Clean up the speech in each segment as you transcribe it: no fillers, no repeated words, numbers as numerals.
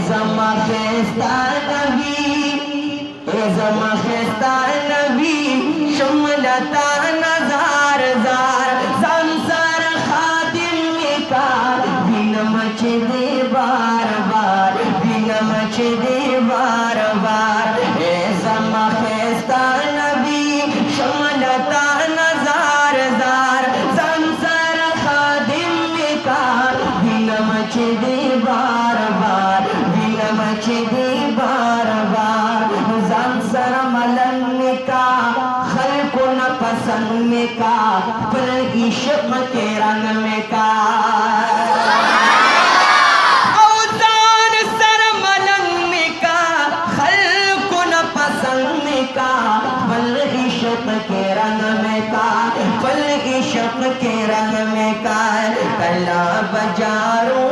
زما خستا نبی زما خستا نبی شملتا نظار زار زن سر خادم کا بینم چه دی بار بار بینم چه دی بار بار زما خستا نبی شملتا نظار زار زن سر خادم کا بینم چه دی بار بار بینم چه دی بار بار زن سر ملن کا خلق نہ پسند کا پر عشق کے رنگ میں کا اوزان سر ملنگ کا خلق نہ پسند کا پل عشق کے رنگ میں کا پل عشق کے رنگ میں کا کلا بجاروں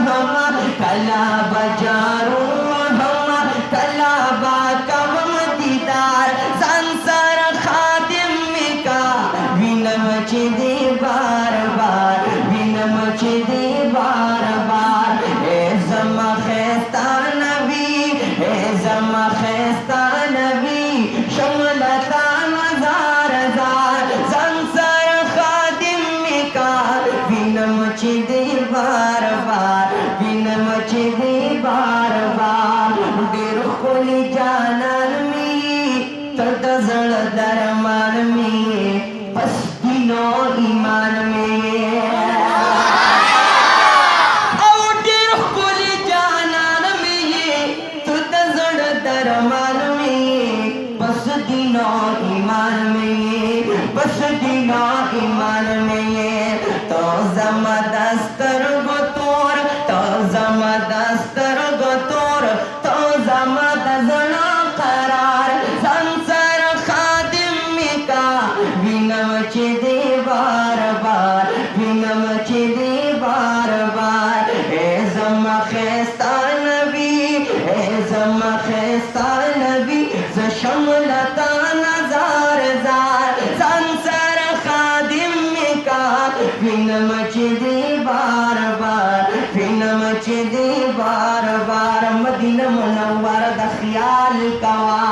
ہم کلا بجاروں ہم کلا با کم دیدار سنسر خادم کا بینم چه دی بار بار بینم چه دی بار بار زما خستا نبی زما خستا نبی شملتا نظار زار سنسر خادم کا بینم چه دی بار بار بینم چه دی بار بار ډېر ښکلي جانان مې تر د زړه درمان مې پس دینو ایمان مې او ډېر ښکلي جانان مې تر د زړه درمان مې پس دینو ایمان مې پس دینو ایمان مې تو زما دسترګو تور تو زما دسترګو تور تو زما د زړه قرار سنسر خادم کا وینم چې دی بار بار وینم چې دی بار بار زما خستا نبی زما خستا نبی ز شملتا نظار زار سنسر خادم کا وینم چې دی بار بار وینم چې دی بار بار مدینہ منور د خیال کوا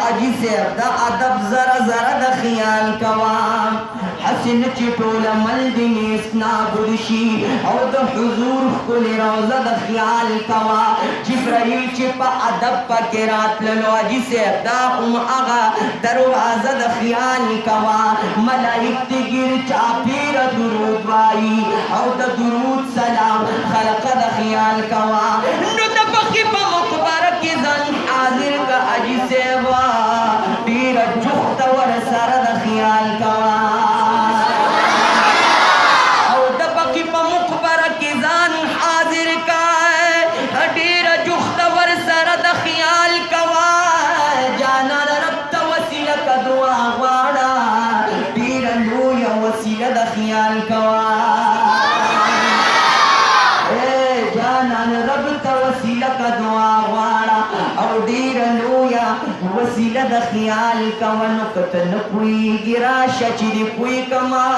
اجی سے دا ادب ذرا ذرا د خیال کوا حسن چټول مل دین اسنا برشی او د حضور کل روزه د خیال کوا جبرائیل چې په ادب پکې راتللو اجی سے دا اغا دروازه د خیال کوا ملائک تګر چاپیر درود وای او د درود سلام خلق د خیال کوا نو د پخې په مقبره کې ځان حاضر کا اجی سے وا ډیر جوخت ور سره د خیال کوا او د پخې په مقبره کې ځان حاضر کا ډیر جوخت ور سره د خیال کوا جانا رب ته وسیله کا دعا غواړه ډیر لوی وسیله د خیال کوا جانان رب ته وسیله کا دعا غواړه او ډیر لویا وسیله د خیال کوا نو کته نه پوهېږي راشه چې دې پوه کما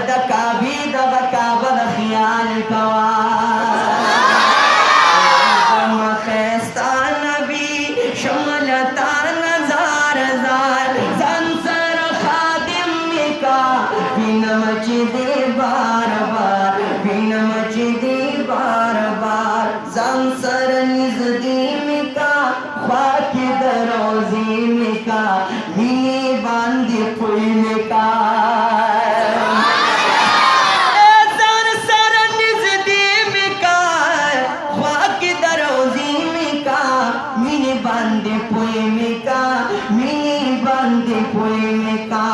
د کعبې دغه کعبه د خیال کوا زما ښایسته نبي شملتا نظار زار ځان سره خادم مې کا وینم چې دې بار بار وینم چې دې بار بار ځان سره نږدې مې کا خوا کې د روضې مې کا مینې باندې پوی مې کا ځان سره نږدې مې کا خوا کې د روضې مې کا مینې باندې پوی مې کا مینې باندې پوی مې کا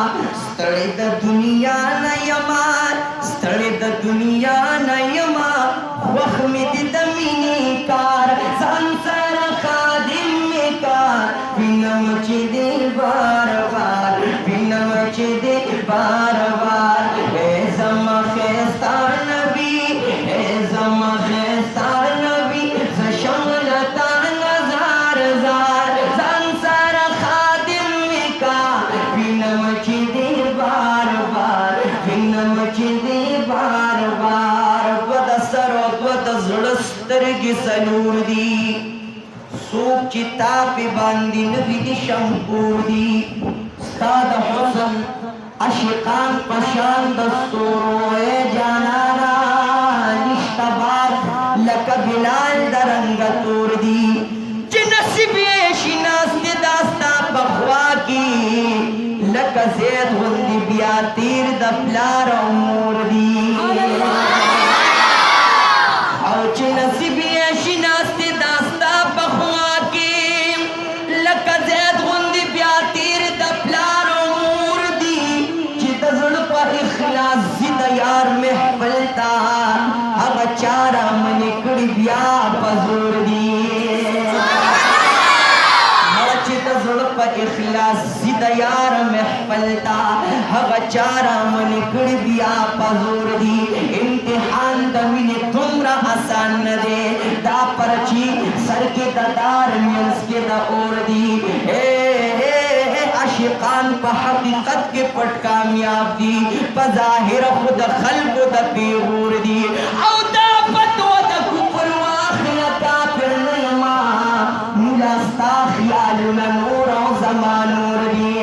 ستړی د دنیا نه یما ستړی د دنیا نه یما وخت مې د مینې کار ځان سره خادم مې کا وینم چې دې بار بار وینم چې دې بار بار زما ښایسته نبي زما ښایسته نبي زه شملتا نظار زار ځان سره خادم مې کا وینم چې دې بار بار وینم چې دې بار بار سترګې سلور دي څوک چې تا پې باندې نه وي د شمکور دي ستا د حسن عاشقان په شان د ستورو ای جانانا نشته بار لکه بلال د رنګه تور دي چې نصیب یې شي ناستې دا ستا په خوا کې لکه زید غوندې بیا تیر د پلار او مور دي او چې نصیب یې شي ناستې دا ستا په خوا کې لکه زید غوندې بیا تیر د پلار او مور دي چې د زړه په اخلاص زي د یار محفل ته هغه چا رامنې کړي بیا په زور دي په اخلاص زي د یار محفل تا هغه چا رامنې کړي بیا په زور دي امتحان د مینې دومره آسان نه دی دا پرچی سر کې د دار منځ کې د اور دي عاشقان په حقیقت کې پټ کامیاب دي په ظاهر خود خلقو د پیغور دي او دا فتو د کفر واخله کافر نه یما مولا ستا خیالونه نور او زمان نور دي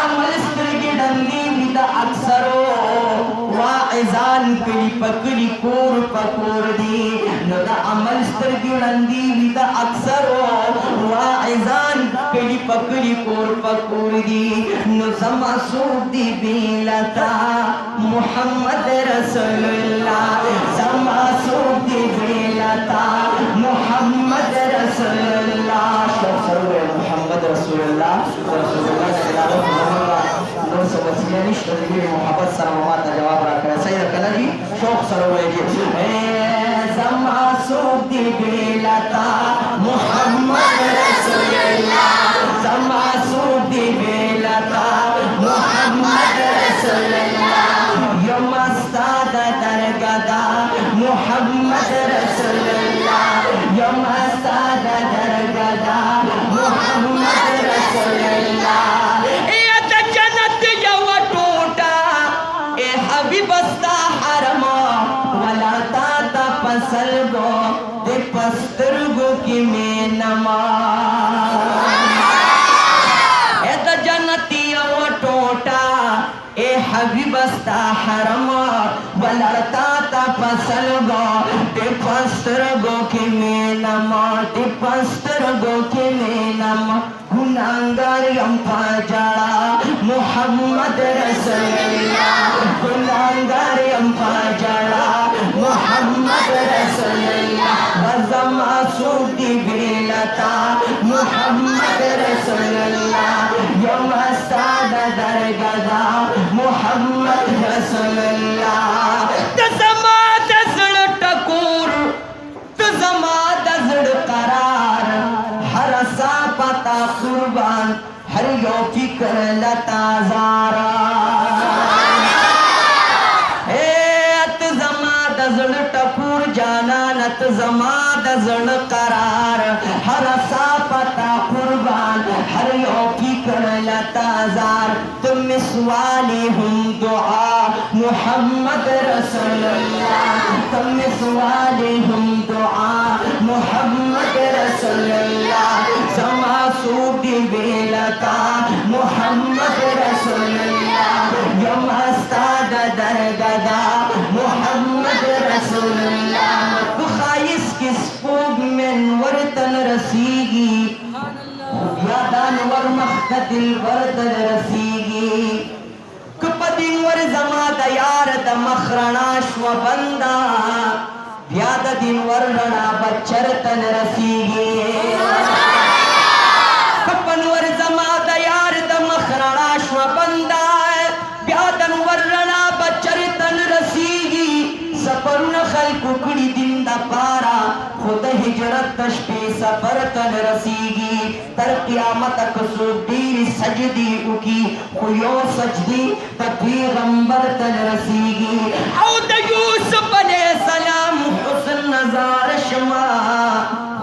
عمل سترګې ډنګې وي د اکثرو واعظان کلي په کلي کور په کور دي نو د عمل سترګې ډنګې وي د اکثرو واعظان کلی پکلی کور پکور دی نو زما سوک دی بیلتا محمد رسول اللہ زما سوک دی بیلتا محمد رسول اللہ شوق سروے محمد رسول اللہ رسول اللہ صلی اللہ علیہ وسلم نور سے وسیلہ نشتر دی محبت سلامات جواب را کرے سید کلا جی شوق سروے جی زما سوک دی بیلتا محمد رسول اللہ زما سوک دی بیلتا محمد رسول اللہ یم استاد درگدا محمد رسول اللہ یم استاد درگدا محمد رسول اللہ ایت جنت یو ٹوٹا اے حبیب استا حرم ولا تا تا پسلگو دے پسترگو کی میں نماز اے حبیب استا حرم ولرتا تا پسلگو تے پسترگو کی مینما تے پسترگو کی مینما گناہگار یم پاجڑا محمد رسول اللہ گناہگار یم پاجڑا محمد رسول اللہ وزما سوتی بیلتا محمد رسول اللہ یم استاد درگدا محمد رسول اللہ تزما دزڑ ٹکور تزما دزڑ قرار ہر سا پتا قربان ہر یو فکر لتا زارا تزما دزڑ ٹکور جانا نت زما دزڑ قرار ہر سا پتا قربان ہر یو فکر لتا زار تم سوالی ہم دعا محمد رسول اللہ تم سوالی ہم دعا محمد رسول اللہ زما سوٹی بیلتا محمد رسول اللہ یم استاد درگدا محمد رسول اللہ خائص کس پوگ من ورطن رسیگی یادان ور مخت دل ورطن رسیگی کپدین ور زما دا یار دا مخرناش و بندا بیاد دین ور رنا بچرتن رسیگی کپن ور زما دا یار دا مخرناش و بندا بیادن ور رنا بچرتن رسیگی سپرون خلق کڑی دن دا پارا خود ہجرت تشپی سفر تن رسیگی تر قیامت کسو دیر سجدی اکی خویو سجدی تا پیغمبر تن رسیگی او دا یوسف علیہ السلام حسن نظار شما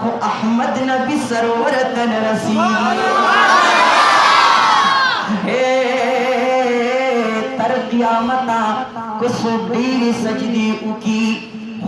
خو احمد نبی سرور تن رسیگی تر قیامت کسو دیر سجدی اکی